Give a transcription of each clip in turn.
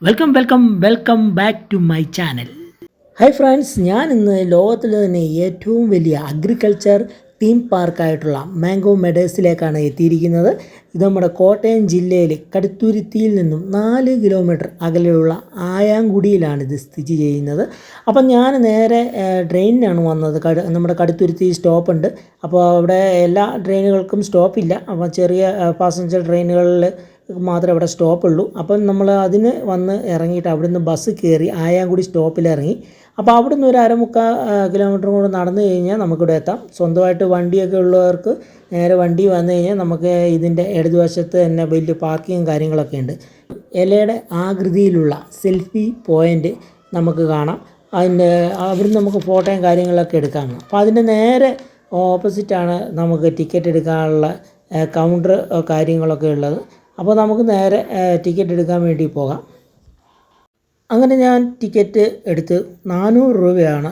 Welcome back to my channel. Hi friends, ഞാൻ ഇന്ന് ലോകത്തിലെ തന്നെ ഏറ്റവും വലിയ അഗ്രികൾച്ചർ തീം പാർക്കായിട്ടുള്ള മാംഗോ മെഡേഴ്സിലേക്കാണ് എത്തിയിരിക്കുന്നത്. ഇത് നമ്മുടെ കോട്ടയം ജില്ലയിൽ കടുത്തുരുത്തിയിൽ നിന്നും 4 കിലോമീറ്റർ അകലെയുള്ള ആയാങ്കുടിയിലാണ് ഇത് സ്ഥിതി ചെയ്യുന്നത്. അപ്പം ഞാൻ നേരെ ട്രെയിനിനാണ് വന്നത്. നമ്മുടെ കടുത്തുരുത്തി സ്റ്റോപ്പുണ്ട്. അപ്പോൾ അവിടെ എല്ലാ ട്രെയിനുകൾക്കും സ്റ്റോപ്പില്ല. അപ്പോൾ ചെറിയ പാസഞ്ചർ ട്രെയിനുകളിൽ മാത്രമേ അവിടെ സ്റ്റോപ്പുള്ളൂ. അപ്പം നമ്മൾ അതിന് വന്ന് ഇറങ്ങിയിട്ട് അവിടുന്ന് ബസ് കയറി ആയാങ്കുടി സ്റ്റോപ്പിലിറങ്ങി. അപ്പോൾ അവിടുന്ന് ഒരു അരമുക്കാൽ കിലോമീറ്റർ കൂടെ നടന്നു കഴിഞ്ഞാൽ നമുക്കിവിടെ എത്താം. സ്വന്തമായിട്ട് വണ്ടിയൊക്കെ ഉള്ളവർക്ക് നേരെ വണ്ടി വന്നു കഴിഞ്ഞാൽ നമുക്ക് ഇതിൻ്റെ ഇടതുവശത്ത് തന്നെ വലിയ പാർക്കിങ്ങും കാര്യങ്ങളൊക്കെ ഉണ്ട്. ഇലയുടെ ആകൃതിയിലുള്ള സെൽഫി പോയിൻ്റ് നമുക്ക് കാണാം. അവിടുന്ന് നമുക്ക് ഫോട്ടോയും കാര്യങ്ങളൊക്കെ എടുക്കാം. അപ്പോൾ അതിൻ്റെ നേരെ ഓപ്പോസിറ്റാണ് നമുക്ക് ടിക്കറ്റ് എടുക്കാനുള്ള കൗണ്ടർ കാര്യങ്ങളൊക്കെ ഉള്ളത്. അപ്പോൾ നമുക്ക് നേരെ ടിക്കറ്റ് എടുക്കാൻ വേണ്ടി പോകാം. അങ്ങനെ ഞാൻ ടിക്കറ്റ് എടുത്ത് 400 രൂപയാണ്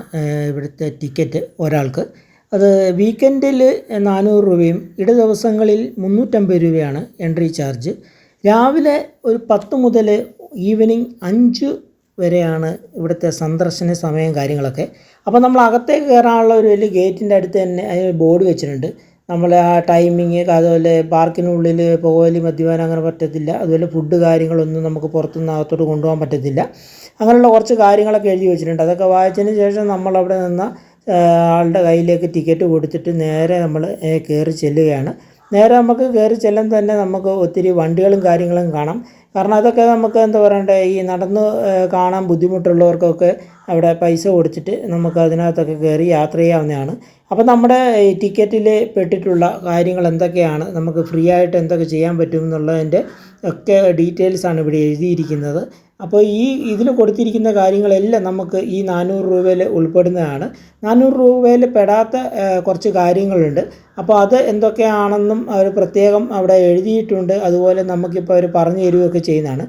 ഇവിടുത്തെ ടിക്കറ്റ് ഒരാൾക്ക്. അത് വീക്കെൻഡിൽ 400 രൂപയും ഇട ദിവസങ്ങളിൽ 350 രൂപയാണ് എൻട്രി ചാർജ്. രാവിലെ ഒരു 10 മുതൽ ഈവനിങ് 5 വരെയാണ് ഇവിടുത്തെ സന്ദർശന സമയം കാര്യങ്ങളൊക്കെ. അപ്പോൾ നമ്മൾ അകത്തേക്ക് കയറാനുള്ള ഒരു വലിയ ഗേറ്റിൻ്റെ അടുത്ത് തന്നെ ബോർഡ് വെച്ചിട്ടുണ്ട്. നമ്മൾ ആ ടൈമിങ്, അതുപോലെ പാർക്കിനുള്ളിൽ പുകവലി മദ്യപാനം അങ്ങനെ പറ്റത്തില്ല. അതുപോലെ ഫുഡ് കാര്യങ്ങളൊന്നും നമുക്ക് പുറത്തുനിന്ന് അകത്തോട്ട് കൊണ്ടുപോകാൻ പറ്റത്തില്ല. അങ്ങനെയുള്ള കുറച്ച് കാര്യങ്ങളൊക്കെ എഴുതി വെച്ചിട്ടുണ്ട്. അതൊക്കെ വായിച്ചതിന് ശേഷം നമ്മളവിടെ നിന്ന ആളുടെ കയ്യിലേക്ക് ടിക്കറ്റ് കൊടുത്തിട്ട് നേരെ നമ്മൾ കയറി ചെല്ലുകയാണ്. നേരെ നമുക്ക് കയറി ചെല്ലുമ്പോൾ തന്നെ നമുക്ക് ഒത്തിരി വണ്ടികളും കാര്യങ്ങളും കാണാം. കാരണം അതൊക്കെ നമുക്ക് എന്താ പറയണ്ടേ, ഈ നടന്ന് കാണാൻ ബുദ്ധിമുട്ടുള്ളവർക്കൊക്കെ അവിടെ പൈസ കൊടുത്തിട്ട് നമുക്ക് അതിനകത്തൊക്കെ കയറി യാത്ര ചെയ്യാവുന്നതാണ്. അപ്പോൾ നമ്മുടെ ഈ ടിക്കറ്റിൽ പെട്ടിട്ടുള്ള കാര്യങ്ങൾ എന്തൊക്കെയാണ്, നമുക്ക് ഫ്രീ ആയിട്ട് എന്തൊക്കെ ചെയ്യാൻ പറ്റും എന്നുള്ളതിൻ്റെ ഒക്കെ ഡീറ്റെയിൽസാണ് ഇവിടെ എഴുതിയിരിക്കുന്നത്. അപ്പോൾ ഇതിൽ കൊടുത്തിരിക്കുന്ന കാര്യങ്ങളെല്ലാം നമുക്ക് ഈ 400 രൂപയിൽ ഉൾപ്പെടുന്നതാണ്. 400 രൂപയിൽ പെടാത്ത കുറച്ച് കാര്യങ്ങളുണ്ട്. അപ്പോൾ അത് എന്തൊക്കെയാണെന്നും അവർ പ്രത്യേകം അവിടെ എഴുതിയിട്ടുണ്ട്. അതുപോലെ നമുക്കിപ്പോൾ അവർ പറഞ്ഞു തരികയൊക്കെ ചെയ്യുന്നതാണ്.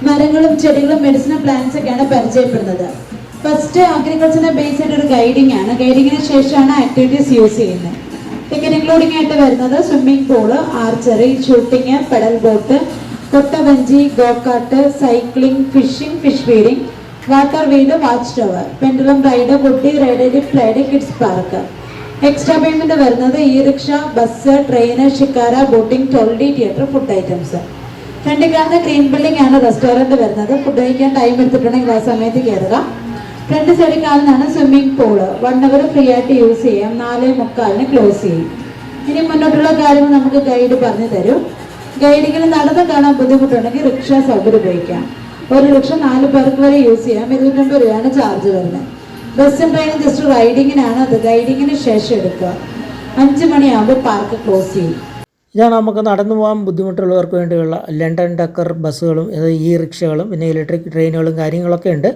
മരങ്ങളും ചെടികളും മെഡിസിനൽ പ്ലാന്റ്സ് ഒക്കെയാണ് പരിചയപ്പെടുന്നത്. ഫസ്റ്റ് അഗ്രികൾച്ചറിനെ ബേസ് ചെയ്ത ഒരു ഗൈഡിംഗ് ആണ്. ഗൈഡിങ്ങിന് ശേഷമാണ് ആക്ടിവിറ്റീസ് യൂസ് ചെയ്യുന്നത്. ടിക്കറ്റ് ഇൻക്ലൂഡിംഗ് ആയിട്ട് വരുന്നത് swimming pool, archery, shooting, pedal boat, കൊട്ടവഞ്ചി, go kart, cycling, fishing, fish feeding, water wheel, watch tower, pendulum ride, കുട്ടി ride, lift ride, kids park. Extra payment വരുന്നത് e rickshaw, bus, train, shikara, boating, ടോൾഡി, theatre, food items. ഫ്രണ്ടിൽ കാണുന്ന green building ആണ് restaurant വരുന്നത്. Food കഴിക്കാൻ time എടുത്തിട്ടുണ്ടെങ്കിൽ ആ സമയത്ത് കയറുക. ഫ്രണ്ട് സൈഡിൽ കാണുന്നതാണ് സ്വിമ്മിംഗ് പൂള്. 1 അവർ ഫ്രീ ആയിട്ട് യൂസ് ചെയ്യാം. 4:45 ക്ലോസ് ചെയ്യും. ഇനി മുന്നോട്ടുള്ള കാര്യങ്ങൾ നമുക്ക് ഗൈഡ് പറഞ്ഞു തരും. ഗൈഡിങ്ങിന് നടന്ന് കാണാൻ ബുദ്ധിമുട്ടുണ്ടെങ്കിൽ റിക്ഷ സൗകര്യം ഉപയോഗിക്കാം. ഒരു റിക്ഷ 4 പേർക്ക് വരെ യൂസ് ചെയ്യാം. 250 രൂപയാണ് ചാർജ് വരുന്നത്. ബസ്സും ട്രെയിനും ജസ്റ്റ് റൈഡിങ്ങിനാണ്. അത് ഗൈഡിങ്ങിന് ശേഷം എടുക്കുക. 5 മണിയാകുമ്പോൾ പാർക്ക് ക്ലോസ് ചെയ്യും. ഇതാണ് നമുക്ക് നടന്നു പോകാൻ ബുദ്ധിമുട്ടുള്ളവർക്ക് വേണ്ടിയുള്ള ലണ്ടൻ ഡക്കർ ബസ്സുകളും ഈ റിക്ഷകളും പിന്നെ ഇലക്ട്രിക് ട്രെയിനുകളും കാര്യങ്ങളൊക്കെ ഉണ്ട്.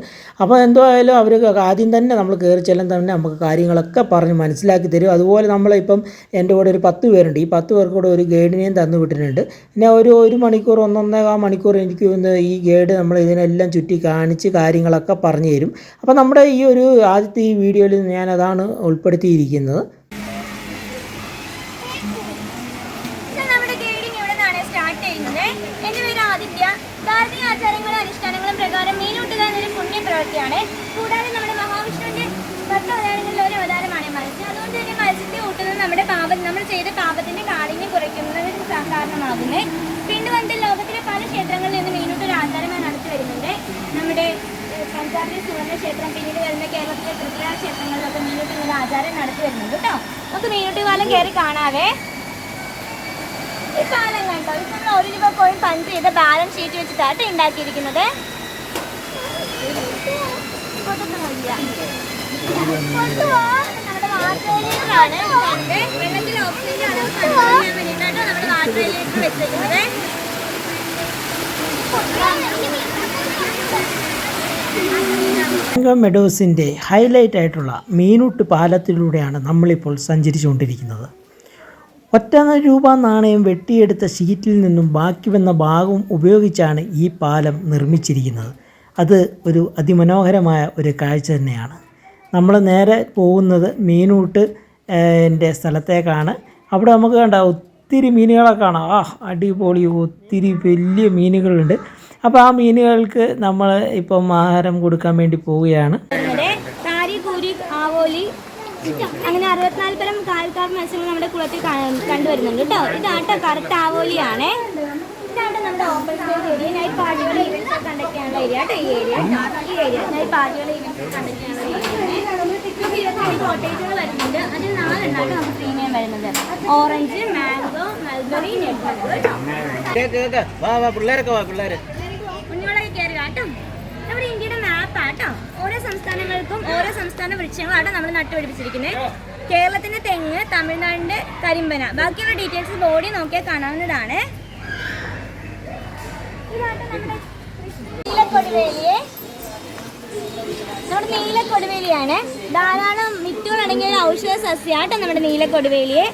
അപ്പോൾ എന്തായാലും അവർ ആദ്യം തന്നെ നമ്മൾ കയറി ചെല്ലാൻ തന്നെ നമുക്ക് കാര്യങ്ങളൊക്കെ പറഞ്ഞ് മനസ്സിലാക്കി തരും. അതുപോലെ നമ്മളിപ്പം എൻ്റെ കൂടെ ഒരു 10 പേരുണ്ട്. ഈ 10 പേർക്ക് കൂടെ ഒരു ഗൈഡിനെയും തന്നു വിട്ടിട്ടുണ്ട്. പിന്നെ ഒരു മണിക്കൂർ 1.5 മണിക്കൂർ എനിക്ക് ഈ ഗൈഡ് നമ്മൾ ഇതിനെല്ലാം ചുറ്റി കാണിച്ച് കാര്യങ്ങളൊക്കെ പറഞ്ഞു തരും. അപ്പോൾ നമ്മുടെ ഈ ഒരു ആദ്യത്തെ ഈ വീഡിയോയിൽ ഞാനതാണ് ഉൾപ്പെടുത്തിയിരിക്കുന്നത്. എൻ്റെ പേര് ആദിത്യ. ഭാരതീയ ആചാരങ്ങളും അനുഷ്ഠാനങ്ങളും പ്രകാരം മീനൂട്ടുക എന്നൊരു പുണ്യപ്രവൃത്തിയാണ്. കൂടാതെ നമ്മുടെ മഹാവിഷ്ണുവിൻ്റെ 10 അവതാരങ്ങളിൽ ഒരു അവതാരമാണ് മത്സ്യം. അതുകൊണ്ട് തന്നെ മത്സ്യത്തെ ഊട്ടുന്നത് നമ്മൾ ചെയ്ത പാപത്തിൻ്റെ കാഠിന്യം കുറയ്ക്കുന്നതിന് കാരണമാകുന്നത്. പിണ്ടുവന്നിൽ ലോകത്തിലെ പല ക്ഷേത്രങ്ങളിൽ നിന്ന് മീനൂട്ടൊരു ആചാരമായി നടത്തി വരുന്നുണ്ട്. നമ്മുടെ പഞ്ചാബിലെ സുവർണ്ണ ക്ഷേത്രം, പിന്നീട് വരുന്ന കേരളത്തിലെ ത്രിപുര ക്ഷേത്രങ്ങളിലൊക്കെ മീനൂട്ടുന്നൊരു ആചാരം നടത്തി വരുന്നുണ്ട് കേട്ടോ. നമുക്ക് മീനൂട്ട് കാലം കയറി കാണാവേ. ഈ പാലം കണ്ടോ, ഇത് നമ്മൾ 1 രൂപ കോയിൻ പഞ്ച് ചെയ്ത ബാലൻസ് ഷീറ്റ് വെച്ചിട്ടാണ് ഉണ്ടാക്കിയിരിക്കുന്നത്. നമ്മുടെ വാട്ടർ വേലിയിലാണ് വെള്ളത്തിൽ ഓക്സിജൻ അളവ് കൺട്രോൾ ചെയ്യാൻ വേണ്ടിയിട്ടാണ് നമ്മുടെ വാട്ടർ വേലിയിട്ട് വെച്ചിരിക്കുന്നത്. മാംഗോ മെഡോസിൻ്റെ ഹൈലൈറ്റ് ആയിട്ടുള്ള മീനൂട്ട് പാലത്തിലൂടെയാണ് നമ്മളിപ്പോൾ സഞ്ചരിച്ചുകൊണ്ടിരിക്കുന്നത്. 1 രൂപ നാണയം വെട്ടിയെടുത്ത ഷീറ്റിൽ നിന്നും ബാക്കി വന്ന ഭാഗം ഉപയോഗിച്ചാണ് ഈ പാലം നിർമ്മിച്ചിരിക്കുന്നത്. അത് ഒരു അതിമനോഹരമായ ഒരു കാഴ്ച തന്നെയാണ്. നമ്മൾ നേരെ പോകുന്നത് മീനൂട്ട് സ്ഥലത്തേക്കാണ്. അവിടെ നമുക്ക് കണ്ട ഒത്തിരി മീനുകളെ കാണാം. അടിപൊളി, ഒത്തിരി വലിയ മീനുകളുണ്ട്. അപ്പോൾ ആ മീനുകൾക്ക് നമ്മൾ ഇപ്പം ആഹാരം കൊടുക്കാൻ വേണ്ടി പോവുകയാണ്. കാരി, കൂരി, ആവോലി, അങ്ങനെ 64 തരം കാൽക്കാർ മത്സ്യങ്ങൾ നമ്മുടെ കുളത്തിൽ കണ്ടുവരുന്നുണ്ട് കേട്ടോ. ഇതാട്ടോ കറുത്ത ആവോലിയാണ്. ഇതാണ് നമ്മുടെ ഓപ്പൺ സ്റ്റേജ് ഏരിയ. നൈറ്റ് പാർട്ടികൾ കണ്ടക്ട് ചെയ്യാനുള്ള ഏരിയ കേട്ടോ. ഈ ഏരിയ നൈറ്റ് പാർട്ടികൾ കണ്ടക്ട് ചെയ്യാനുള്ള ഏരിയയാണ്. നമുക്ക് 25 കോട്ടേജുകൾ വരുന്നുണ്ട്. അതിൽ 4 എണ്ണാട്ടോ നമുക്ക് പ്രീമിയം വരുന്നത്. ഓറഞ്ച്, മാംഗോ, മൽബറി, നെറ്റ്വർക്ക് കേട്ടോ. കുഞ്ഞുങ്ങളൊക്കെ കയറുക കേട്ടോ. നമ്മുടെ ഇന്ത്യയുടെ മാപ്പാട്ടോ. ഓരോ സംസ്ഥാനങ്ങൾക്കും ഓരോ സംസ്ഥാന വൃക്ഷങ്ങളാട്ടോ നമ്മൾ നട്ടുപിടിപ്പിച്ചിരിക്കുന്നത്. കേരളത്തിന്റെ തെങ്ങ്, തമിഴ്നാടിന്റെ കരിമ്പന. ബാക്കിയുള്ള ഡീറ്റെയിൽസ് ബോർഡിൽ നോക്കിയാൽ കാണാവുന്നതാണ്. ഇതാട്ടോ നമ്മുടെ നീലക്കൊടുവേലിയെ. നമ്മുടെ നീലക്കൊടുവേലിയാണ്. ധാരാളം മിറ്റുകളടങ്ങിയ ഒരു ഔഷധ സസ്യമാട്ടോ നമ്മുടെ നീലക്കൊടുവേലിയെ.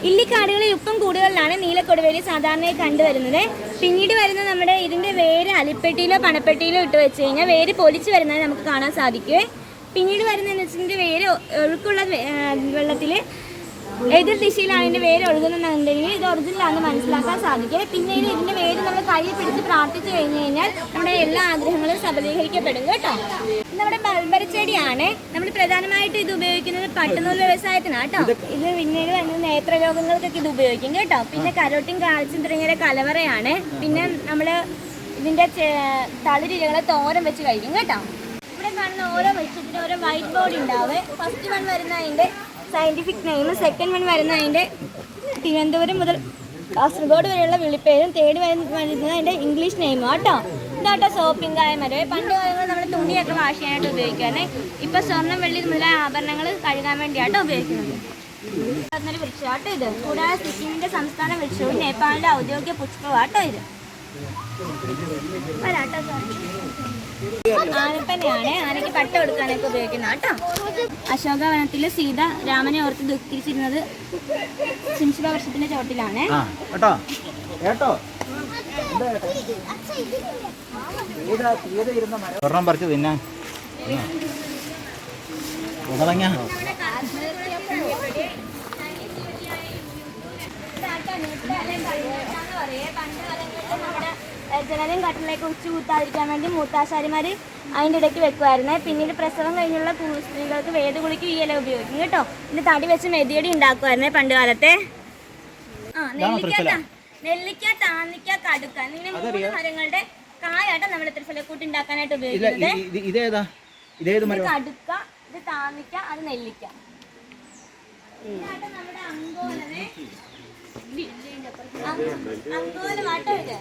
ഇല്ലിക്കാടുകളിൽ ഉപ്പും കൂടുകളിലാണ് നീലക്കൊടുവേലി സാധാരണയായി കണ്ടുവരുന്നത്. പിന്നീട് വരുന്ന നമ്മുടെ ഇതിൻ്റെ വേര് അലിപ്പെട്ടിയിലോ പണപ്പെട്ടിയിലോ ഇട്ട് വെച്ച് കഴിഞ്ഞാൽ വേര് പൊലിച്ച് വരുന്നത് നമുക്ക് കാണാൻ സാധിക്കുമേ. പിന്നീട് വരുന്നതെന്ന് വെച്ചിട്ടുണ്ടെങ്കിൽ വേര് ഒഴുക്കുള്ള വെള്ളത്തിൽ എതിർ ദിശയിലാണ് ഇതിൻ്റെ വേര് ഒഴുകുന്നുണ്ടെങ്കിൽ ഇത് ഒറിജിനലാണെന്ന് മനസ്സിലാക്കാൻ സാധിക്കും. പിന്നീട് ഇതിൻ്റെ വേര് നമ്മൾ കയ്യിൽ പിടിച്ച് പ്രാർത്ഥിച്ചു കഴിഞ്ഞ് കഴിഞ്ഞാൽ നമ്മുടെ എല്ലാ ആഗ്രഹങ്ങളും സബലീകരിക്കപ്പെടും കേട്ടോ. ഇത് നമ്മുടെ മൽബറി ചെടിയാണ്. നമ്മൾ പ്രധാനമായിട്ട് ഇത് ഉപയോഗിക്കുന്നത് പട്ടുനൂൽ വ്യവസായത്തിനാണ് കേട്ടോ. ഇത് പിന്നീട് വരുന്നത് നേത്രരോഗങ്ങൾക്കൊക്കെ ഇത് ഉപയോഗിക്കും കേട്ടോ. പിന്നെ കരോട്ടിൻ, കാൽസ്യം തുടങ്ങിയ കലവറയാണ്. പിന്നെ നമ്മൾ ഇതിൻ്റെ തളിരിലകളെ തോരൻ വെച്ച് കഴിക്കും കേട്ടോ. ഇവിടെ കാണുന്ന ഓരോ വൃക്ഷത്തിനും ഓരോ വൈറ്റ് ബോർഡ് ഉണ്ടാവും. ഫസ്റ്റ് വൺ വരുന്ന അതിൻ്റെ സയൻറ്റിഫിക് നെയിം, സെക്കൻഡ് വൺ വരുന്ന അതിൻ്റെ തിരുവനന്തപുരം മുതൽ കാസർഗോഡ് വരെയുള്ള വിളിപ്പേരും, തേർഡ് വരുന്നത് അതിൻ്റെ ഇംഗ്ലീഷ് നെയിമും കേട്ടോ. ഇതാട്ടോ സോപ്പിംഗായ മരം. പണ്ട് കാലങ്ങളിൽ നമ്മൾ തുണിയൊക്കെ വാഷ് ചെയ്യാനായിട്ട് ഉപയോഗിക്കാറ്. ഇപ്പോൾ സ്വർണ്ണം, വെള്ളി മുതലായ ആഭരണങ്ങൾ കഴുകാൻ വേണ്ടിയാട്ടോ ഉപയോഗിക്കുന്നത്. അതൊരു വൃക്ഷമാട്ടോ ഇത്. കൂടാതെ സിക്കിമിൻ്റെ സംസ്ഥാന വൃക്ഷവും നേപ്പാളിൻ്റെ ഔദ്യോഗിക പുഷ്പമാട്ടോ ഇത്. വരാട്ടോ ആനപ്പനയാണ്. ആനയ്ക്ക് പട്ട കൊടുക്കാനൊക്കെ ഉപയോഗിക്കുന്ന കേട്ടോ. അശോകവനത്തിൽ സീത രാമനെ ഓർത്ത് ദുഃഖിച്ചിരുന്നത് ശിംശിബ വൃക്ഷത്തിന്റെ ചോട്ടിലാണ്. പറിച്ചു തിന്നാൻ ജനലും കട്ടിലേക്ക് ഉച്ച കൂത്താതിരിക്കാൻ വേണ്ടി മൂത്താശാരിമാർ അതിൻ്റെ ഇടയ്ക്ക് വെക്കുമായിരുന്നേ. പിന്നീട് പ്രസവം കഴിഞ്ഞുള്ള സ്ത്രീകൾക്ക് വേദകുളിക്ക് ഈ ഇല ഉപയോഗിക്കും കേട്ടോ. ഇതിൻ്റെ തടി വെച്ച് മെതിയടി ഉണ്ടാക്കുമായിരുന്നേ പണ്ട് കാലത്തെ. നെല്ലിക്ക, താന്നിക്ക, കടുക്ക എന്നിങ്ങനെ 3 മരങ്ങളുടെ കായാട്ടോ നമ്മൾ ത്രിഫലക്കൂട്ട് ഉണ്ടാക്കാനായിട്ട് ഉപയോഗിക്കുന്നത്. കടുക്ക, ഇത് താന്നിക്ക, അത് നെല്ലിക്ക. നമ്മുടെ അങ്കോലമാട്ടോ ഇത്.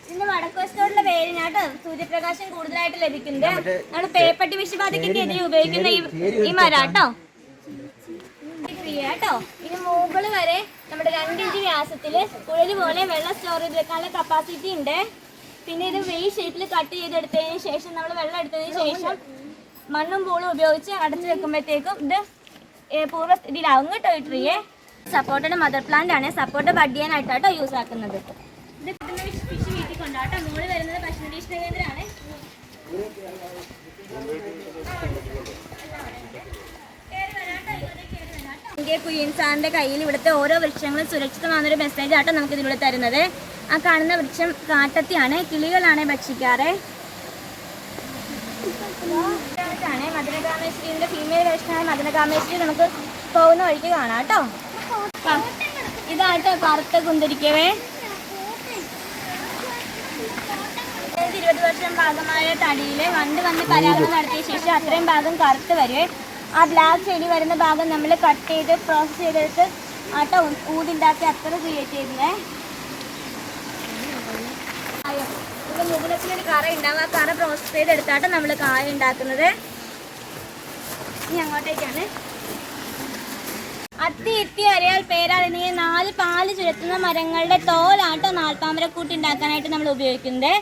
ഇതിന്റെ വടക്ക് വശത്തോടുള്ള വേരിനാട്ടോ സൂര്യപ്രകാശം കൂടുതലായിട്ട് ലഭിക്കുന്നത്. നമ്മൾ പേപ്പട്ടി വിഷബാധയ്ക്കൊക്കെ എതിരെ ഉപയോഗിക്കുന്ന ഈ മരാട്ടോ. കേട്ടോ ഇത് മുകൾ വരെ നമ്മുടെ 2 ഇഞ്ച് വ്യാസത്തിൽ കുഴല് പോലെ വെള്ളം സ്റ്റോർ ചെയ്ത് വെക്കാനുള്ള കപ്പാസിറ്റി ഉണ്ട്. പിന്നെ ഇത് വേ ഷേപ്പിൽ കട്ട് ചെയ്തെടുത്തതിന് ശേഷം നമ്മൾ വെള്ളം എടുത്തതിന് ശേഷം മണ്ണും പൂളും ഉപയോഗിച്ച് അടച്ചു വെക്കുമ്പോഴത്തേക്കും ഇത് പൂർവ്വസ്ഥിതിയിലാവും കേട്ടോ. ഈ ട്രീയെ സപ്പോർട്ടയുടെ മദർ പ്ലാന്റ് ആണ്. സപ്പോർട്ട് ബഡ് ചെയ്യാനായിട്ടാട്ടോ യൂസ് ആക്കുന്നത്. ഇത് കിട്ടുന്ന ഫിഷ് വീട്ടിൽ കൊണ്ടാട്ടോ. മുകളിൽ വരുന്നത് ഭക്ഷണരീക്ഷണ കേന്ദ്രമാണ്. കുര്യൻ സാറിന്റെ കയ്യിൽ ഇവിടുത്തെ ഓരോ വൃക്ഷങ്ങളും സുരക്ഷിതമാണെന്നൊരു മെസ്സേജ് ആട്ടോ നമുക്ക് ഇതിലൂടെ തരുന്നത്. ആ കാണുന്ന വൃക്ഷം കാട്ടത്തിയാണ്. കിളികളാണ് ഭക്ഷിക്കാറ്. മദനകാമേശ്വരിന്റെ ഫീമെയിൽ വേഷനായ മദനകാമേശ്വരി നമുക്ക് പോകുന്ന വഴിക്ക് കാണാം കേട്ടോ. ഇതാട്ടോ കറുത്ത കുന്തിരിക്കവേ. 20 വർഷം ഭാഗമായ തടിയിലെ വണ്ട് വന്ന് പരാഗണം നടത്തിയ ശേഷം അത്രയും ഭാഗം കറുത്ത് വരുവേ. ആ ബ്ലാക്ക് ചെടി വരുന്ന ഭാഗം നമ്മൾ കട്ട് ചെയ്ത് പ്രോസസ് ചെയ്തെടുത്ത് ആട്ടോ ഊതുണ്ടാക്കി അത്ര ക്രിയേറ്റ് ചെയ്യുന്നേ. ഇത് മുകളിലൊരു കറ ഉണ്ടാവും. ആ കറ പ്രോസസ് ചെയ്തെടുത്താട്ടോ നമ്മൾ കായ ഉണ്ടാക്കുന്നത്. ഇനി അങ്ങോട്ടേക്കാണ്. അത്തി, ഇത്തി, അരയാൽ, പേരാൽ എന്നിങ്ങനെ 4 പാല് ചുരത്തുന്ന മരങ്ങളുടെ തോലാട്ടോ നാൽപ്പാമരക്കൂട്ട് ഉണ്ടാക്കാനായിട്ട് നമ്മൾ ഉപയോഗിക്കുന്നത്.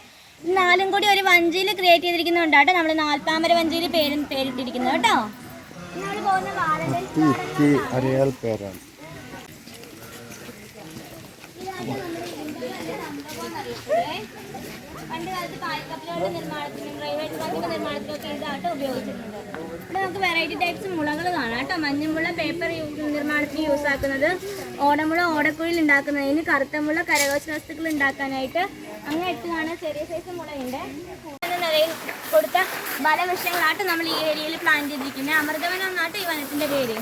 4ഉം കൂടി ഒരു വഞ്ചിയിൽ ക്രിയേറ്റ് ചെയ്തിരിക്കുന്നുണ്ടാട്ടോ നമ്മൾ നാൽപ്പാമര വഞ്ചിയിൽ പേരിട്ടിരിക്കുന്നത് കേട്ടോ. നമ്മൾ പോകുന്ന പണ്ട് കാലത്ത് പായക്കപ്പലുകളുടെ നിർമ്മാണത്തിനും റെയിൽവേ ട്രാക്കിന്റെ നിർമ്മാണത്തിനും ഒക്കെ ഇതാട്ടോ ഉപയോഗിച്ചിട്ടുണ്ട്. ഇവിടെ നമുക്ക് വെറൈറ്റി ടൈപ്സ് മുളകൾ കാണാം കേട്ടോ. മഞ്ഞമുള്ള പേപ്പർ നിർമ്മാണത്തിന് യൂസ് ആക്കുന്നത്, ഓടമുള ഓടക്കുഴിയിൽ ഉണ്ടാക്കുന്നതിന് കറുത്തമുള കരകൗശല വസ്തുക്കൾ ഉണ്ടാക്കാനായിട്ട് അങ്ങനെ എത്തുകയാണ്. ചെറിയ സൈസ് മുളയുണ്ട്. നിലയിൽ കൊടുത്ത ബലവൃക്ഷങ്ങളായിട്ട് നമ്മൾ ഈ ഏരിയയിൽ പ്ലാൻ ചെയ്തിരിക്കുന്നത്. അമൃതവനം എന്നാട്ട് ഈ വനത്തിൻ്റെ പേര്.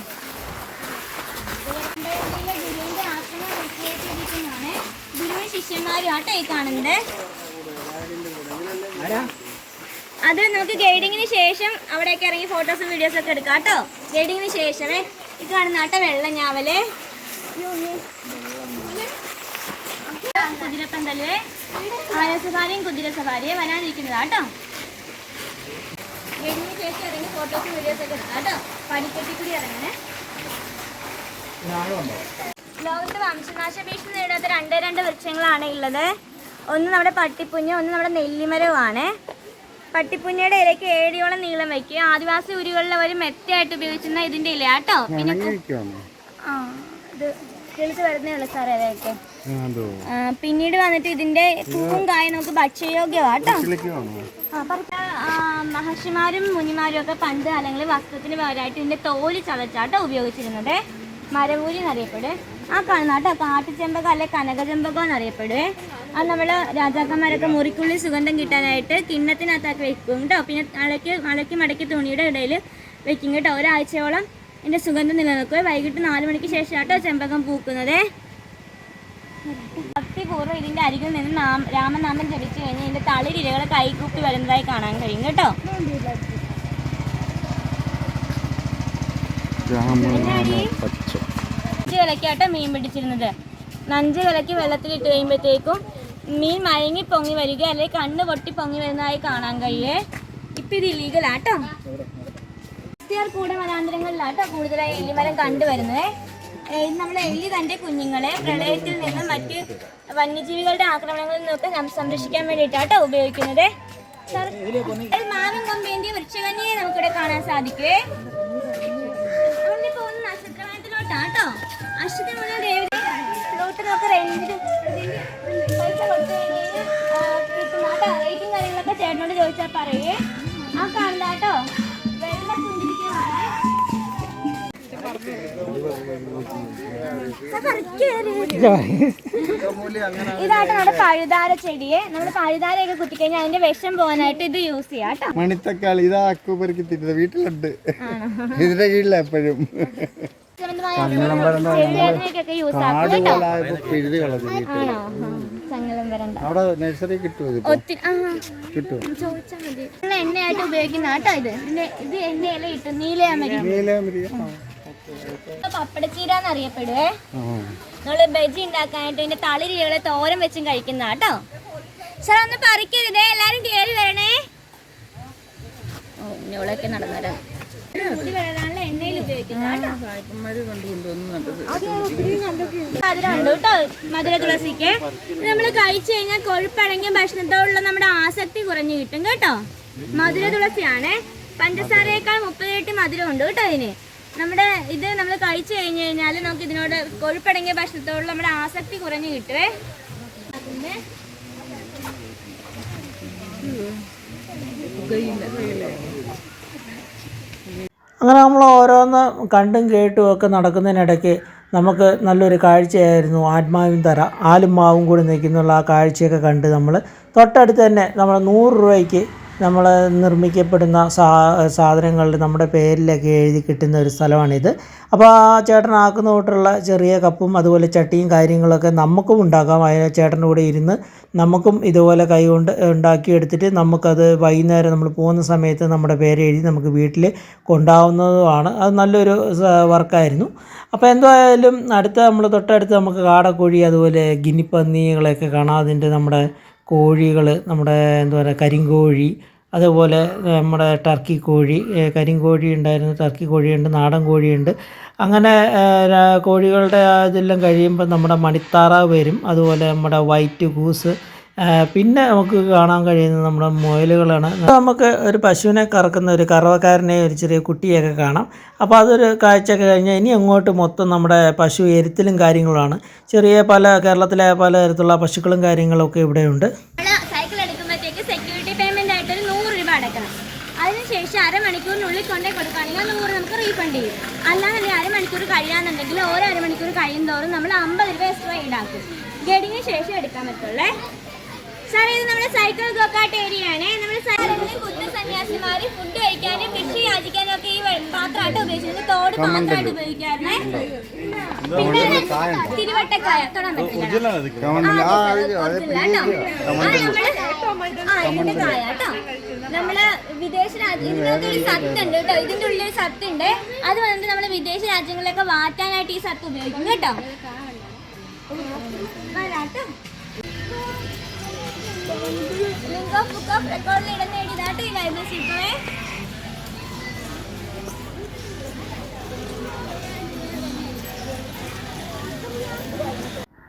ഗുരുവിൻ്റെ ആശ്രമം റീക്രിയേറ്റ് ചെയ്തിരിക്കുന്നതാണ്. ഗുരുവും ശിഷ്യന്മാരുമായിട്ട് ഈ കാണുന്നത്. അത് നമുക്ക് ഗൈഡിങ്ങിന് ശേഷം അവിടേക്ക് ഇറങ്ങി ഫോട്ടോസും വീഡിയോസൊക്കെ എടുക്കാം കേട്ടോ. ഗൈഡിങ്ങിന് ശേഷമേ ഇത് കാണുന്നാട്ട വെള്ളഞ്ഞാവല്, കുതിരപ്പന്തല്, ആനസഫാരിയും കുതിര സഫാരിയും വരാനിരിക്കുന്നതാ കേട്ടോ. ഗൈഡിങ്ങിന് ശേഷം ഇറങ്ങി ഫോട്ടോസും വീഡിയോസൊക്കെ എടുക്കാം കേട്ടോ. പടിക്കെട്ടി കൂടി ഇറങ്ങണേ. ലോകത്ത് വംശനാശ ഭീഷണി നേരിടാത്ത രണ്ട് വൃക്ഷങ്ങളാണ് ഉള്ളത്. ഒന്ന് നമ്മുടെ പട്ടിപ്പുഞ്ഞ, ഒന്ന് നമ്മുടെ നെല്ലിമരവുമാണ്. പട്ടിപ്പുഞ്ഞയുടെ ഇലയ്ക്ക് 7 നീളം വയ്ക്കുക. ആദിവാസി ഊരുകളിൽ അവർ മെത്തയായിട്ട് ഉപയോഗിച്ചിരുന്ന ഇതിന്റെ ഇല കേട്ടോ. പിന്നെ ഇത് കിളിച്ച് വരുന്നേ ഉള്ളു സാറേ അതൊക്കെ. പിന്നീട് വന്നിട്ട് ഇതിന്റെ പൂവും കായും നമുക്ക് ഭക്ഷ്യയോഗ്യമാട്ടോ. മഹർഷിമാരും മുനിമാരും ഒക്കെ പണ്ട് കാലങ്ങളിൽ വസ്ത്രത്തിന് പകരമായിട്ട് ഇതിന്റെ തോല് ചതച്ചാട്ടോ ഉപയോഗിച്ചിരുന്നത്. മരവൂരി എന്നറിയപ്പെടും. ആ കാണുന്നാട്ടോ കാട്ടുചെമ്പകം അല്ലെ കനകചെമ്പകം എന്നറിയപ്പെടുവേ. അത് നമ്മൾ രാജാക്കന്മാരൊക്കെ മുറിക്കുള്ളിൽ സുഗന്ധം കിട്ടാനായിട്ട് കിണ്ണത്തിനകത്താക്കി വെക്കും കേട്ടോ. പിന്നെ അളക്കി മടക്കി തുണിയുടെ ഇടയിൽ വെക്കും കേട്ടോ. ഒരാഴ്ചയോളം ഇതിൻ്റെ സുഗന്ധം നിലനിൽക്കുക. വൈകിട്ട് 4 മണിക്ക് ശേഷം കേട്ടോ ചെമ്പകം പൂക്കുന്നത്. ഭക്തിപൂർവ്വം ഇതിൻ്റെ അരികിൽ നിന്ന് രാമനാമം ജപിച്ചു കഴിഞ്ഞാൽ ഇതിൻ്റെ തളിരിലകൾ കൈകൂപ്പി വരുന്നതായി കാണാൻ കഴിയും കേട്ടോ. നഞ്ച് കലക്കാട്ടോ മീൻ പിടിച്ചിരുന്നത്. നഞ്ച് കലക്കി വെള്ളത്തിലിട്ട് കഴിയുമ്പോഴത്തേക്കും മീൻ മയങ്ങി പൊങ്ങി വരിക അല്ലെങ്കിൽ കണ്ണ് പൊട്ടി പൊങ്ങി വരുന്നതായി കാണാൻ കഴിയേ. ഇപ്പം ഇത് ഇല്ലീഗലാട്ടോ. കൂടെ വനാന്തരങ്ങളിലാട്ടോ കൂടുതലായി എല്ലിമരം കണ്ടുവരുന്നത്. ഇത് നമ്മുടെ എല്ലി തൻ്റെ കുഞ്ഞുങ്ങളെ പ്രളയത്തിൽ നിന്നും മറ്റ് വന്യജീവികളുടെ ആക്രമണങ്ങളിൽ നിന്നൊക്കെ സംരക്ഷിക്കാൻ വേണ്ടിയിട്ടാട്ടോ ഉപയോഗിക്കുന്നത്. മാവിൻ കൊമ്പേന്റെയും വൃക്ഷകന്യയെ നമുക്കിവിടെ കാണാൻ സാധിക്കുവേ. നമ്മളിപ്പോ ഒന്ന് നക്ഷത്രവനത്തിലോട്ടാട്ടോ. അശ്വതിമുള്ള ദേവത പ്ലോട്ട് നമുക്ക് റേഞ്ചിൽ പൈസ കൊടുത്തു കഴിഞ്ഞാൽ കിട്ടുന്നാട്ടോ. റേറ്റിംഗ് കാര്യങ്ങളൊക്കെ ചേട്ടനോട് ചോദിച്ചാൽ പറയേ. ആ കാണുന്നാട്ടോ വെള്ള കുന്തിരിക്കുന്നതാണ്. ഇതായിട്ട് നമ്മുടെ പഴുതാര ചെടിയെ നമ്മൾ പഴുതാരയൊക്കെ കുത്തിക്കഴിഞ്ഞാൽ അതിന്റെ വിഷം പോകാനായിട്ട് ഇത് യൂസ് ചെയ്യാം കേട്ടോ. മണിത്തക്കാളി ഇതാ അക്കുപറിക്ക് തിരുന്നത് വീട്ടിലുണ്ട്. ഇതിന്റെ കീഴില എപ്പോഴും അവിടെ നഴ്സറി എണ്ണയായിട്ട് ഉപയോഗിക്കുന്ന കേട്ടോ. ഇത് എണ്ണയില ഇട്ടു നീലയാമരി പപ്പടച്ചീര എന്നറിയപ്പെടുവേ. നമ്മള് ബജി ഉണ്ടാക്കാനായിട്ട് ഇതിന്റെ തളിരികളെ തോരൻ വെച്ചും കഴിക്കുന്ന കേട്ടോ. സാർ ഒന്ന് പറിക്കരുതേ, എല്ലാരും കേറി വരണേ. ഇന്നോളൊക്കെ നടന്നേരം എണ്ണയിൽ ഉപയോഗിക്കുന്ന കേട്ടോ. മധുര തുളസിക്ക് നമ്മൾ കഴിച്ചു കഴിഞ്ഞാൽ കൊഴുപ്പടങ്ങിയ ഭക്ഷണത്തോടുള്ള നമ്മുടെ ആസക്തി കുറഞ്ഞു കിട്ടും കേട്ടോ. മധുര തുളസിയാണ്. പഞ്ചസാരയേക്കാൾ 30 ഇരട്ടി മധുരം ഉണ്ട് കേട്ടോ ഇതിന്. നമ്മുടെ ഇത് നമ്മൾ കഴിച്ചു കഴിഞ്ഞു കഴിഞ്ഞാൽ നമുക്ക് ഇതിനോട് കൊഴുപ്പടങ്ങിയ ഭക്ഷണത്തോടുള്ള നമ്മുടെ ആസക്തി കുറഞ്ഞു കിട്ടുവേ. അങ്ങനെ നമ്മൾ ഓരോന്ന് കണ്ടും കേട്ടും ഒക്കെ നടക്കുന്നതിനിടയ്ക്ക് നമുക്ക് നല്ലൊരു കാഴ്ചയായിരുന്നു. ആത്മാവിൻ തറ ആലും മാവും കൂടി നിൽക്കുന്നുള്ള ആ കാഴ്ചയൊക്കെ കണ്ട് നമ്മൾ തൊട്ടടുത്ത് തന്നെ നമ്മൾ 100 രൂപയ്ക്ക് നമ്മൾ നിർമ്മിക്കപ്പെടുന്ന സാധനങ്ങളിൽ നമ്മുടെ പേരിലൊക്കെ എഴുതി കിട്ടുന്ന ഒരു സ്ഥലമാണിത്. അപ്പോൾ ആ ചേട്ടനാക്കുന്ന തൊട്ടുള്ള ചെറിയ കപ്പും അതുപോലെ ചട്ടിയും കാര്യങ്ങളൊക്കെ നമുക്കും ഉണ്ടാക്കാം. ചേട്ടൻ്റെ കൂടെ ഇരുന്ന് നമുക്കും ഇതുപോലെ കൈകൊണ്ട് ഉണ്ടാക്കിയെടുത്തിട്ട് നമുക്കത് വൈകുന്നേരം നമ്മൾ പോകുന്ന സമയത്ത് നമ്മുടെ പേര് എഴുതി നമുക്ക് വീട്ടിൽ കൊണ്ടാവുന്നതുമാണ്. അത് നല്ലൊരു വർക്കായിരുന്നു. അപ്പോൾ എന്തായാലും നമ്മൾ തൊട്ടടുത്ത് നമുക്ക് കാടക്കോഴി അതുപോലെ ഗിനിപ്പന്നികളെയൊക്കെ കാണാം. അതിൻ്റെ നമ്മുടെ കോഴികൾ, നമ്മുടെ എന്താ പറയുക കരിങ്കോഴി, അതുപോലെ നമ്മുടെ ടർക്കി കോഴി, കരിങ്കോഴി ഉണ്ടായിരുന്നു, ടർക്കി കോഴിയുണ്ട്, നാടൻ കോഴിയുണ്ട്. അങ്ങനെ കോഴികളുടെ ഇതെല്ലാം കഴിയുമ്പോൾ നമ്മുടെ മണിത്താറാവ് വരും. അതുപോലെ നമ്മുടെ വൈറ്റ് ഗൂസ്, പിന്നെ നമുക്ക് കാണാൻ കഴിയുന്നത് നമ്മുടെ മുയലുകളാണ്. നമുക്ക് ഒരു പശുവിനെ കറക്കുന്ന ഒരു കറവക്കാരനെ ഒരു ചെറിയ കുട്ടിയൊക്കെ കാണാം. അപ്പോൾ അതൊരു കാഴ്ചയൊക്കെ കഴിഞ്ഞാൽ ഇനി അങ്ങോട്ട് മൊത്തം നമ്മുടെ പശു എരുത്തിലും കാര്യങ്ങളുമാണ്. ചെറിയ കേരളത്തിലെ പല തരത്തിലുള്ള പശുക്കളും കാര്യങ്ങളൊക്കെ ഇവിടെയുണ്ട്. സൈക്കിൾ എടുക്കുമ്പോഴത്തേക്ക് സെക്യൂരിറ്റി പേയ്മെന്റ് ആയിട്ട് 100 രൂപ അടക്കണം. അതിനുശേഷം അരമണിക്കൂറിനുള്ളിൽ കൊണ്ടേ കൊടുക്കുകയാണെങ്കിൽ 100 നമുക്ക് റീഫണ്ട് ചെയ്യും. അല്ലാന്നുണ്ടെങ്കിൽ അരമണിക്കൂർ കഴിയാന്നുണ്ടെങ്കിൽ ഓരോ അരമണിക്കൂർ കഴിയും തോറും നമ്മൾ 50 രൂപ എക്സ്ട്രാ ഈടാക്കും. ഗൈഡിങ്ങിന് ശേഷം എടുക്കാൻ പറ്റുള്ളേ. സാർ, ഇത് നമ്മുടെ സൈക്കിൾ ഗോക്കാട്ട് ഏരിയ ആണ്. നമ്മൾ ബുദ്ധ സന്യാസിമാര് ഫുഡ് കഴിക്കാനും ഭിക്ഷ യാചിക്കാനും ഒക്കെ ഈ പാത്രമായിട്ട് ഉപയോഗിച്ചിരുന്നത്. തോട് പാത്രമായിട്ട് ഉപയോഗിക്കാറുണ്ട്. പിന്നെ തിരുവട്ടക്കായ തൊടാൻ പറ്റില്ല. ഇതിന്റെ കായ കേട്ടോ. നമ്മള് വിദേശ ഇതിനകത്ത് ഒരു സത്തുണ്ട് കേട്ടോ. ഇതിന്റെ ഉള്ളിൽ ഒരു സത്തുണ്ട്. അത് വന്നിട്ട് നമ്മള് വിദേശ രാജ്യങ്ങളിലൊക്കെ വാറ്റാനായിട്ട് ഈ സത്ത് ഉപയോഗിക്കും കേട്ടോ. വരാട്ടോ. ലിങ്ക് ഓഫ് ബുക്ക് ഓഫ് റെക്കോർഡിൽ ഇടം നേടിയതാട്ടോ ഈ ലൈബ്രറി സ്ലിപ്പേ.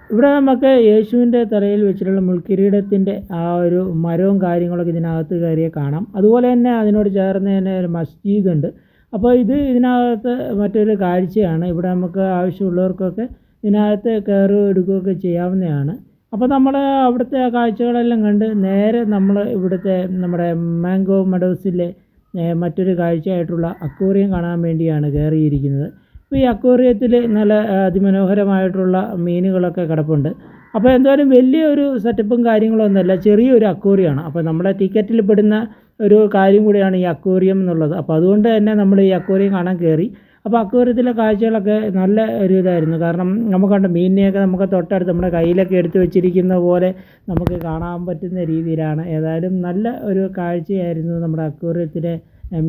ഇവിടെ നമുക്ക് യേശുവിൻ്റെ തലയിൽ വെച്ചിട്ടുള്ള മുൾക്കിരീടത്തിൻ്റെ ആ ഒരു മരവും കാര്യങ്ങളൊക്കെ ഇതിനകത്ത് കയറിയ കാണാം. അതുപോലെ തന്നെ അതിനോട് ചേർന്ന് തന്നെ ഒരു മസ്ജിദ് ഉണ്ട്. അപ്പോൾ ഇതിനകത്ത് മറ്റൊരു കാഴ്ചയാണ്. ഇവിടെ നമുക്ക് ആവശ്യമുള്ളവർക്കൊക്കെ ഇതിനകത്ത് കയറുകയോ എടുക്കുകയൊക്കെ ചെയ്യാവുന്നതാണ്. അപ്പോൾ നമ്മൾ അവിടുത്തെ ആ കാഴ്ചകളെല്ലാം കണ്ട് നേരെ നമ്മൾ ഇവിടുത്തെ നമ്മുടെ മാംഗോ മെഡോസിലെ മറ്റൊരു കാഴ്ചയായിട്ടുള്ള അക്വേറിയം കാണാൻ വേണ്ടിയാണ് കയറിയിരിക്കുന്നത്. അപ്പോൾ ഈ അക്വേറിയത്തിൽ നല്ല അതിമനോഹരമായിട്ടുള്ള മീനുകളൊക്കെ കിടപ്പുണ്ട്. അപ്പോൾ എന്തായാലും വലിയൊരു സെറ്റപ്പും കാര്യങ്ങളൊന്നുമല്ല, ചെറിയൊരു അക്വേറിയമാണ്. അപ്പോൾ നമ്മുടെ ടിക്കറ്റിൽ പെടുന്ന ഒരു കാര്യം കൂടിയാണ് ഈ അക്വേറിയം എന്നുള്ളത്. അപ്പോൾ അതുകൊണ്ട് തന്നെ നമ്മൾ ഈ അക്വേറിയം കാണാൻ കയറി. അപ്പോൾ അക്വേറിയത്തിലെ കാഴ്ചകളൊക്കെ നല്ല ഒരു ഇതായിരുന്നു. കാരണം നമുക്ക് കണ്ട മീനിനെയൊക്കെ നമുക്ക് തൊട്ടടുത്ത് നമ്മുടെ കയ്യിലൊക്കെ എടുത്ത് വെച്ചിരിക്കുന്ന പോലെ നമുക്ക് കാണാൻ പറ്റുന്ന രീതിയിലാണ്. ഏതായാലും നല്ല ഒരു കാഴ്ചയായിരുന്നു നമ്മുടെ അക്വേറിയത്തിലെ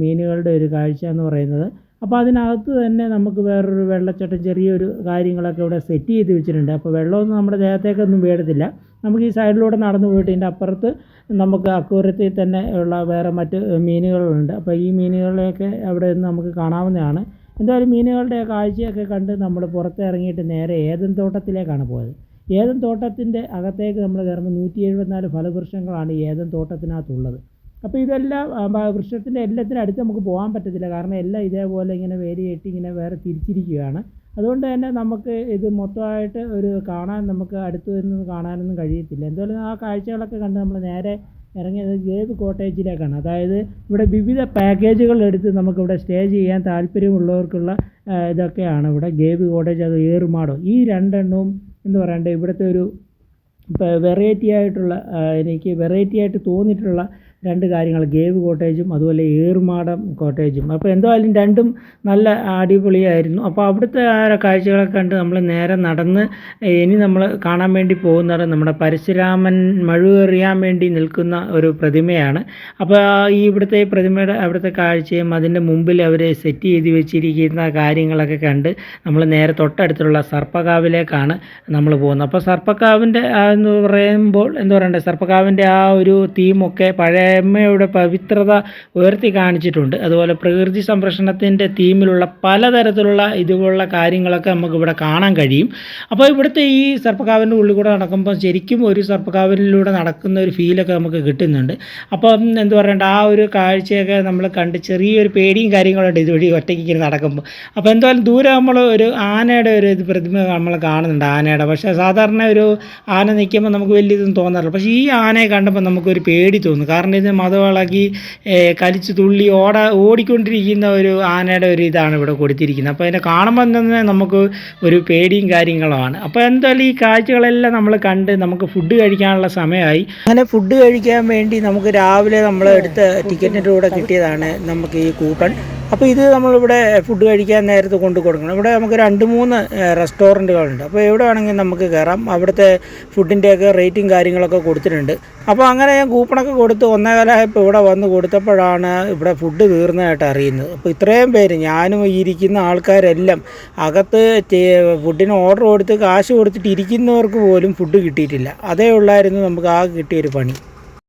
മീനുകളുടെ ഒരു കാഴ്ച എന്ന് പറയുന്നത്. അപ്പോൾ അതിനകത്ത് തന്നെ നമുക്ക് വേറൊരു വെള്ളച്ചാട്ടം ചെറിയൊരു കാര്യങ്ങളൊക്കെ ഇവിടെ സെറ്റ് ചെയ്ത് വെച്ചിട്ടുണ്ട്. അപ്പോൾ വെള്ളമൊന്നും നമ്മുടെ ദേഹത്തേക്കൊന്നും വീഴത്തില്ല. നമുക്ക് ഈ സൈഡിലൂടെ നടന്നു പോയിട്ട് ഇതിൻ്റെ അപ്പുറത്ത് നമുക്ക് അക്വേറിയത്തിൽ തന്നെ ഉള്ള വേറെ മറ്റ് മീനുകളുണ്ട്. അപ്പോൾ ഈ മീനുകളെയൊക്കെ അവിടെ നിന്ന് നമുക്ക് കാണാവുന്നതാണ്. എന്തായാലും മീനുകളുടെ കാഴ്ചയൊക്കെ കണ്ട് നമ്മൾ പുറത്തിറങ്ങിയിട്ട് നേരെ ഏദൻ തോട്ടത്തിലേക്കാണ് പോയത്. ഏദൻ തോട്ടത്തിൻ്റെ അകത്തേക്ക് നമ്മൾ കയറുമ്പോൾ 174 ഫലവൃക്ഷങ്ങളാണ് ഏദൻ തോട്ടത്തിനകത്തുള്ളത്. അപ്പോൾ ഇതെല്ലാം വൃക്ഷത്തിൻ്റെ എല്ലാത്തിനും അടുത്ത് നമുക്ക് പോകാൻ പറ്റത്തില്ല. കാരണം എല്ലാം ഇതേപോലെ ഇങ്ങനെ വേലി കെട്ടി ഇങ്ങനെ വേറെ തിരിച്ചിരിക്കുകയാണ്. അതുകൊണ്ട് തന്നെ നമുക്ക് ഇത് മൊത്തമായിട്ട് ഒരു കാണാൻ നമുക്ക് അടുത്ത് നിന്ന് കാണാനൊന്നും കഴിയത്തില്ല. എന്തായാലും ആ കാഴ്ചകളൊക്കെ കണ്ട് നമ്മൾ നേരെ ഇറങ്ങിയത് ഗേവ് കോട്ടേജിലേക്കാണ്. അതായത് ഇവിടെ വിവിധ പാക്കേജുകൾ എടുത്ത് നമുക്കിവിടെ സ്റ്റേ ചെയ്യാൻ താല്പര്യമുള്ളവർക്കുള്ള ഇതൊക്കെയാണ് ഇവിടെ ഗേവ് കോട്ടേജ്, അത് ഏറുമാടോ. ഈ രണ്ടെണ്ണവും എന്ന് പറയണ്ടേ ഇവിടുത്തെ ഒരു വെറൈറ്റി ആയിട്ട് തോന്നിയിട്ടുള്ള രണ്ട് കാര്യങ്ങൾ, ഗേവ് കോട്ടേജും അതുപോലെ ഏറുമാടം കോട്ടേജും. അപ്പോൾ എന്തായാലും രണ്ടും നല്ല അടിപൊളിയായിരുന്നു. അപ്പോൾ അവിടുത്തെ ആ കാഴ്ചകളൊക്കെ കണ്ട് നമ്മൾ നേരെ നടന്ന് ഇനി നമ്മൾ കാണാൻ വേണ്ടി പോകുന്നത് നമ്മുടെ പരശുരാമൻ മഴുവെറിയാൻ വേണ്ടി നിൽക്കുന്ന ഒരു പ്രതിമയാണ്. അപ്പോൾ ഈ ഇവിടുത്തെ പ്രതിമയുടെ അവിടുത്തെ കാഴ്ചയും അതിൻ്റെ മുമ്പിൽ അവർ സെറ്റ് ചെയ്ത് വെച്ചിരിക്കുന്ന കാര്യങ്ങളൊക്കെ കണ്ട് നമ്മൾ നേരെ തൊട്ടടുത്തുള്ള സർപ്പകാവിലേക്കാണ് നമ്മൾ പോകുന്നത്. അപ്പോൾ സർപ്പക്കാവിൻ്റെ എന്ന് പറയുമ്പോൾ സർപ്പക്കാവിൻ്റെ ആ ഒരു തീമൊക്കെ പഴമയുടെ പവിത്രത ഉയർത്തി കാണിച്ചിട്ടുണ്ട്. അതുപോലെ പ്രകൃതി സംരക്ഷണത്തിൻ്റെ തീമിലുള്ള പലതരത്തിലുള്ള ഇതുപോലുള്ള കാര്യങ്ങളൊക്കെ നമുക്കിവിടെ കാണാൻ കഴിയും. അപ്പോൾ ഇവിടുത്തെ ഈ സർപ്പക്കാവിൻ്റെ ഉള്ളിൽ കൂടെ നടക്കുമ്പോൾ ശരിക്കും ഒരു സർപ്പക്കാവിലൂടെ നടക്കുന്ന ഒരു ഫീലൊക്കെ നമുക്ക് കിട്ടുന്നുണ്ട്. അപ്പം ആ ഒരു കാഴ്ചയൊക്കെ നമ്മൾ കണ്ട് ചെറിയൊരു പേടിയും കാര്യങ്ങളുണ്ട് ഇതുവഴി ഒറ്റയ്ക്ക് ഇങ്ങനെ നടക്കുമ്പോൾ. അപ്പോൾ എന്തായാലും ദൂരെ നമ്മൾ ഒരു ആനയുടെ ഒരു പ്രതിമ നമ്മൾ കാണുന്നുണ്ട്, ആനയുടെ. പക്ഷേ സാധാരണ ഒരു ആന നിൽക്കുമ്പോൾ നമുക്ക് വലിയ ഇതൊന്നും തോന്നാറില്ല. പക്ഷേ ഈ ആനയെ കണ്ടപ്പോൾ നമുക്കൊരു പേടി തോന്നും. കാരണം ഇത് മതവിളകി കലിച്ച് തുള്ളി ഓടിക്കൊണ്ടിരിക്കുന്ന ഒരു ആനയുടെ ഒരു ഇതാണ് ഇവിടെ കൊടുത്തിരിക്കുന്നത്. അപ്പോൾ അതിനെ കാണുമ്പോൾ തന്നെ നമുക്ക് ഒരു പേടിയും കാര്യങ്ങളുമാണ്. അപ്പോൾ എന്തായാലും ഈ കാഴ്ചകളെല്ലാം നമ്മൾ കണ്ട് നമുക്ക് ഫുഡ് കഴിക്കാനുള്ള സമയമായി. അങ്ങനെ ഫുഡ് കഴിക്കാൻ വേണ്ടി നമുക്ക് രാവിലെ നമ്മൾ എടുത്ത ടിക്കറ്റിൻ്റെ കൂടെ കിട്ടിയതാണ് നമുക്ക് ഈ കൂപ്പൺ. അപ്പോൾ ഇത് നമ്മളിവിടെ ഫുഡ് കഴിക്കാൻ നേരത്തെ കൊണ്ടു കൊടുക്കണം. ഇവിടെ നമുക്ക് 2-3 റെസ്റ്റോറൻറ്റുകളുണ്ട്. അപ്പോൾ എവിടെ വേണമെങ്കിൽ നമുക്ക് കയറാം. അവിടുത്തെ ഫുഡിൻ്റെയൊക്കെ റേറ്റും കാര്യങ്ങളൊക്കെ കൊടുത്തിട്ടുണ്ട്. അപ്പോൾ അങ്ങനെ ഞാൻ കൂപ്പണൊക്കെ കൊടുത്ത് 1:15 ഇവിടെ വന്ന് കൊടുത്തപ്പോഴാണ് ഇവിടെ ഫുഡ് തീർന്നതായിട്ട് അറിയുന്നത്. അപ്പോൾ ഇത്രയും പേര്, ഞാനും ഇരിക്കുന്ന ആൾക്കാരെല്ലാം അകത്ത് ഫുഡിന് ഓർഡർ കൊടുത്ത് കാശ് കൊടുത്തിട്ട് ഇരിക്കുന്നവർക്ക് പോലും ഫുഡ് കിട്ടിയിട്ടില്ല. അതേ ഉള്ളായിരുന്നു നമുക്ക് ആ കിട്ടിയൊരു പണി.